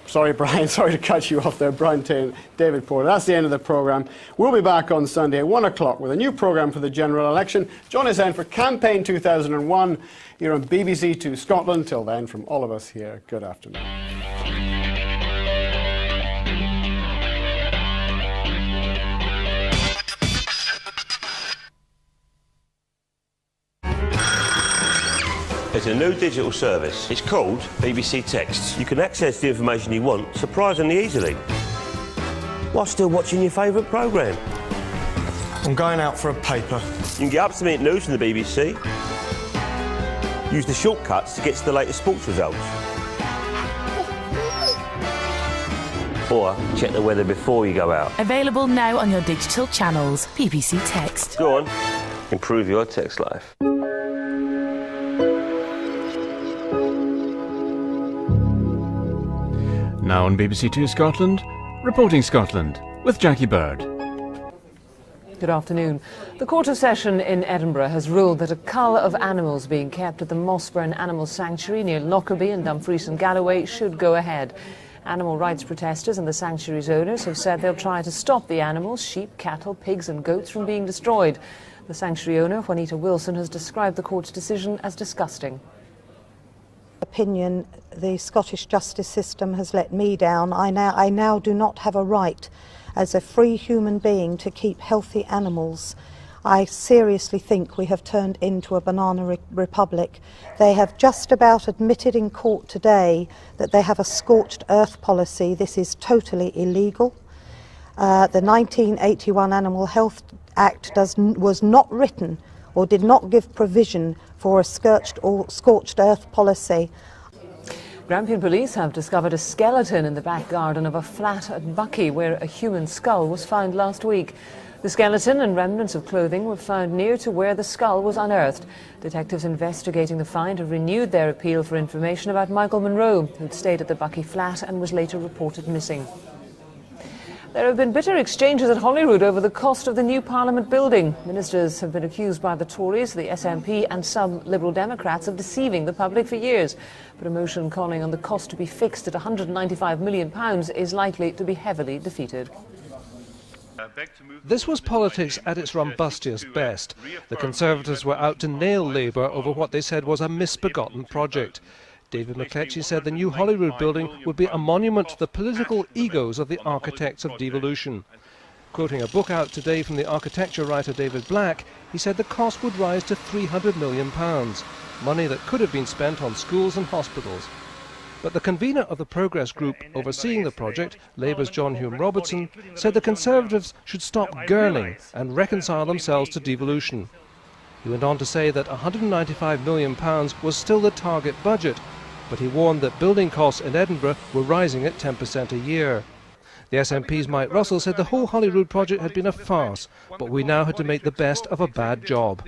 Sorry, Brian, sorry to cut you off there, Brian Taylor, David Porter. That's the end of the programme. We'll be back on Sunday at 1 o'clock with a new programme for the general election. Join us then for Campaign 2001 here on BBC Two Scotland. Till then, from all of us here, good afternoon. There's a new digital service. It's called BBC Texts. You can access the information you want surprisingly easily, while still watching your favourite programme. I'm going out for a paper. You can get up-to-minute news from the BBC, use the shortcuts to get to the latest sports results, or check the weather before you go out. Available now on your digital channels. BBC Text. Go on, improve your text life. Now on BBC Two Scotland, Reporting Scotland with Jackie Bird. Good afternoon. The Court of Session in Edinburgh has ruled that a cull of animals being kept at the Mossburn Animal Sanctuary near Lockerbie in Dumfries and Galloway should go ahead. Animal rights protesters and the sanctuary's owners have said they'll try to stop the animals, sheep, cattle, pigs and goats from being destroyed. The sanctuary owner, Juanita Wilson, has described the court's decision as disgusting. Opinion, the Scottish justice system has let me down. I now do not have a right as a free human being to keep healthy animals. I seriously think we have turned into a banana republic. They have just about admitted in court today that they have a scorched earth policy. This is totally illegal. The 1981 Animal Health Act was not written or did not give provision for a scorched earth policy. Grampian police have discovered a skeleton in the back garden of a flat at Buckie where a human skull was found last week. The skeleton and remnants of clothing were found near to where the skull was unearthed. Detectives investigating the find have renewed their appeal for information about Michael Monroe, who'd stayed at the Buckie flat and was later reported missing. There have been bitter exchanges at Holyrood over the cost of the new Parliament building. Ministers have been accused by the Tories, the SNP and some Liberal Democrats of deceiving the public for years. But a motion calling on the cost to be fixed at £195 million is likely to be heavily defeated. This was politics at its rumbustiest best. The Conservatives were out to nail Labour over what they said was a misbegotten project. David McCletchie said the new Holyrood building would be a monument to the political egos of the architects of devolution. Quoting a book out today from the architecture writer David Black, he said the cost would rise to £300 million, money that could have been spent on schools and hospitals. But the convener of the Progress Group overseeing the project, Labour's John Hume Robertson, said the Conservatives should stop gurning and reconcile themselves to devolution. He went on to say that £195 million was still the target budget, but he warned that building costs in Edinburgh were rising at 10% a year. The SNP's Mike Russell said the whole Holyrood project had been a farce, but we now had to make the best of a bad job.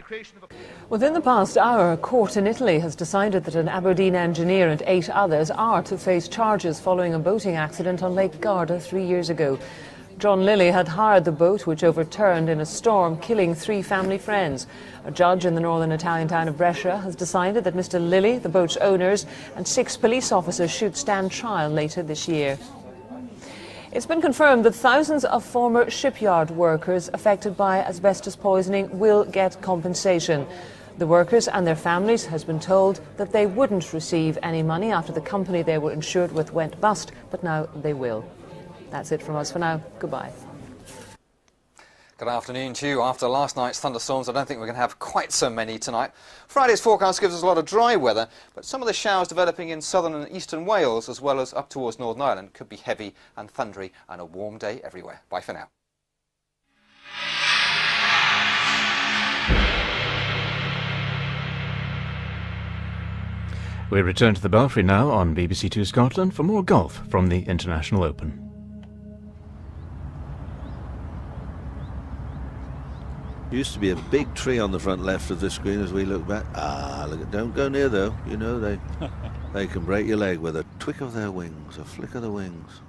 Within the past hour, a court in Italy has decided that an Aberdeen engineer and 8 others are to face charges following a boating accident on Lake Garda 3 years ago. John Lilly had hired the boat, which overturned in a storm, killing 3 family friends. A judge in the northern Italian town of Brescia has decided that Mr. Lilly, the boat's owners, and 6 police officers should stand trial later this year. It's been confirmed that thousands of former shipyard workers affected by asbestos poisoning will get compensation. The workers and their families has been told that they wouldn't receive any money after the company they were insured with went bust, but now they will. That's it from us for now. Goodbye. Good afternoon to you. After last night's thunderstorms, I don't think we're going to have quite so many tonight. Friday's forecast gives us a lot of dry weather, but some of the showers developing in southern and eastern Wales, as well as up towards Northern Ireland, could be heavy and thundery, and a warm day everywhere. Bye for now. We return to the Belfry now on BBC Two Scotland for more golf from the International Open. Used to be a big tree on the front left of the screen as we look back. Look at, don't go near though. You know they can break your leg with a twick of their wings, a flick of the wings.